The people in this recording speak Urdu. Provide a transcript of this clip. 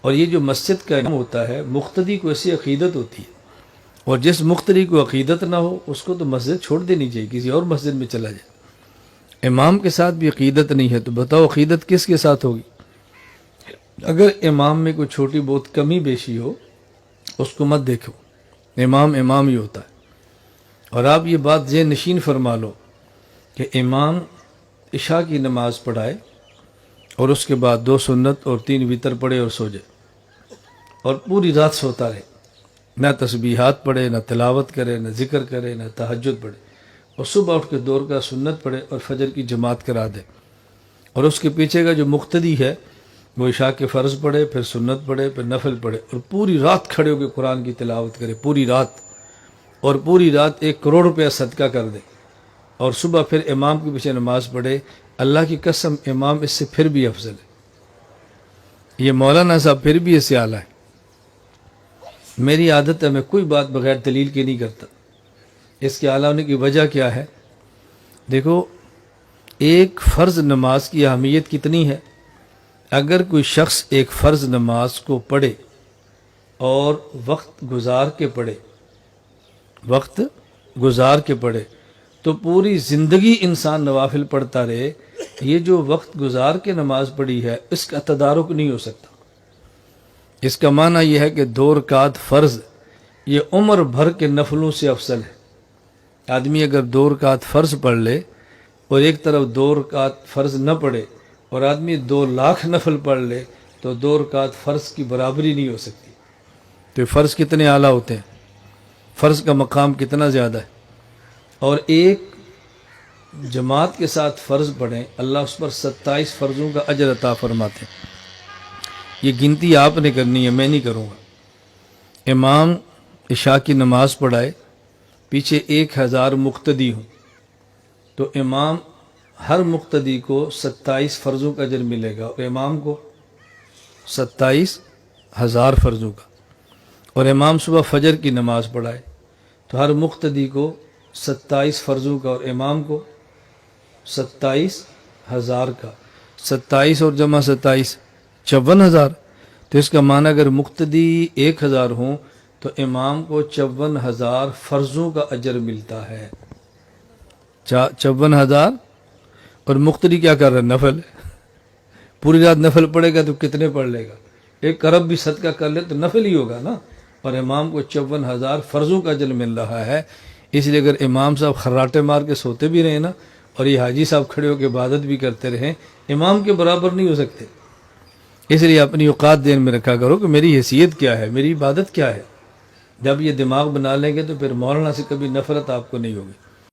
اور یہ جو مسجد کا امام ہوتا ہے، مقتدی کو ایسی عقیدت ہوتی ہے، اور جس مقتدی کو عقیدت نہ ہو اس کو تو مسجد چھوڑ دینی چاہیے، کسی اور مسجد میں چلا جائے۔ امام کے ساتھ بھی عقیدت نہیں ہے تو بتاؤ عقیدت کس کے ساتھ ہوگی؟ اگر امام میں کوئی چھوٹی بہت کمی بیشی ہو اس کو مت دیکھو، امام امام ہی ہوتا ہے۔ اور آپ یہ بات ذہن نشین فرما لو کہ امام عشاء کی نماز پڑھائے اور اس کے بعد 2 سنت اور 3 وتر پڑھے اور سو جائے، اور پوری رات سوتا رہے، نہ تسبیحات پڑھے، نہ تلاوت کرے، نہ ذکر کرے، نہ تہجد پڑھے، اور صبح اٹھ کے 2 رکعت سنت پڑھے اور فجر کی جماعت کرا دے۔ اور اس کے پیچھے کا جو مقتدی ہے وہ عشاء کے فرض پڑھے، پھر سنت پڑھے، پھر نفل پڑھے، اور پوری رات کھڑے ہو کے قرآن کی تلاوت کرے، پوری رات، اور پوری رات 1 کروڑ روپیہ صدقہ کر دے، اور صبح پھر امام کے پیچھے نماز پڑھے۔ اللہ کی قسم امام اس سے پھر بھی افضل ہے۔ یہ مولانا صاحب پھر بھی اس سے اعلیٰ ہے۔ میری عادت ہے میں کوئی بات بغیر دلیل کے نہیں کرتا۔ اس کے اعلیٰ ہونے کی وجہ کیا ہے؟ دیکھو، ایک فرض نماز کی اہمیت کتنی ہے۔ اگر کوئی شخص ایک فرض نماز کو پڑھے اور وقت گزار کے پڑھے تو پوری زندگی انسان نوافل پڑھتا رہے، یہ جو وقت گزار کے نماز پڑھی ہے اس کا تدارک نہیں ہو سکتا۔ اس کا معنی یہ ہے کہ 2 رکعت فرض یہ عمر بھر کے نفلوں سے افضل ہے۔ آدمی اگر 2 رکعت فرض پڑھ لے اور ایک طرف 2 رکعت فرض نہ پڑھے، اور آدمی 2 لاکھ نفل پڑھ لے تو 2 رکعت فرض کی برابری نہیں ہو سکتی۔ تو یہ فرض کتنے اعلیٰ ہوتے ہیں، فرض کا مقام کتنا زیادہ ہے۔ اور ایک جماعت کے ساتھ فرض پڑھیں، اللہ اس پر 27 فرضوں کا اجر عطا فرماتے ہیں۔ یہ گنتی آپ نے کرنی ہے، میں نہیں کروں گا۔ امام عشاء کی نماز پڑھائے، پیچھے 1000 مقتدی ہوں، تو امام ہر مقتدی کو 27 فرضوں کا اجر ملے گا، اور امام کو 27,000 فرضوں کا۔ اور امام صبح فجر کی نماز پڑھائے تو ہر مقتدی کو 27 فرضوں کا، اور امام کو 27,000 کا۔ 27 اور جمع 27 54,000۔ تو اس کا معنی اگر مقتدی 1000 ہوں تو امام کو 54,000 فرضوں کا اجر ملتا ہے۔ 54,000، اور مقتدی کیا کر رہا ہے؟ نفل۔ پوری رات نفل پڑھے گا تو کتنے پڑھ لے گا؟ 1 ارب بھی صدقہ کر لے تو نفل ہی ہوگا نا۔ اور امام کو 54,000 فرضوں کا اجر مل رہا ہے۔ اس لیے اگر امام صاحب خراٹے مار کے سوتے بھی رہے نا، اور یہ حاجی صاحب کھڑے ہو کے عبادت بھی کرتے رہیں، امام کے برابر نہیں ہو سکتے۔ اس لیے اپنی اوقات ذہن میں رکھا کرو کہ میری حیثیت کیا ہے، میری عبادت کیا ہے۔ جب یہ دماغ بنا لیں گے تو پھر مولانا سے کبھی نفرت آپ کو نہیں ہوگی۔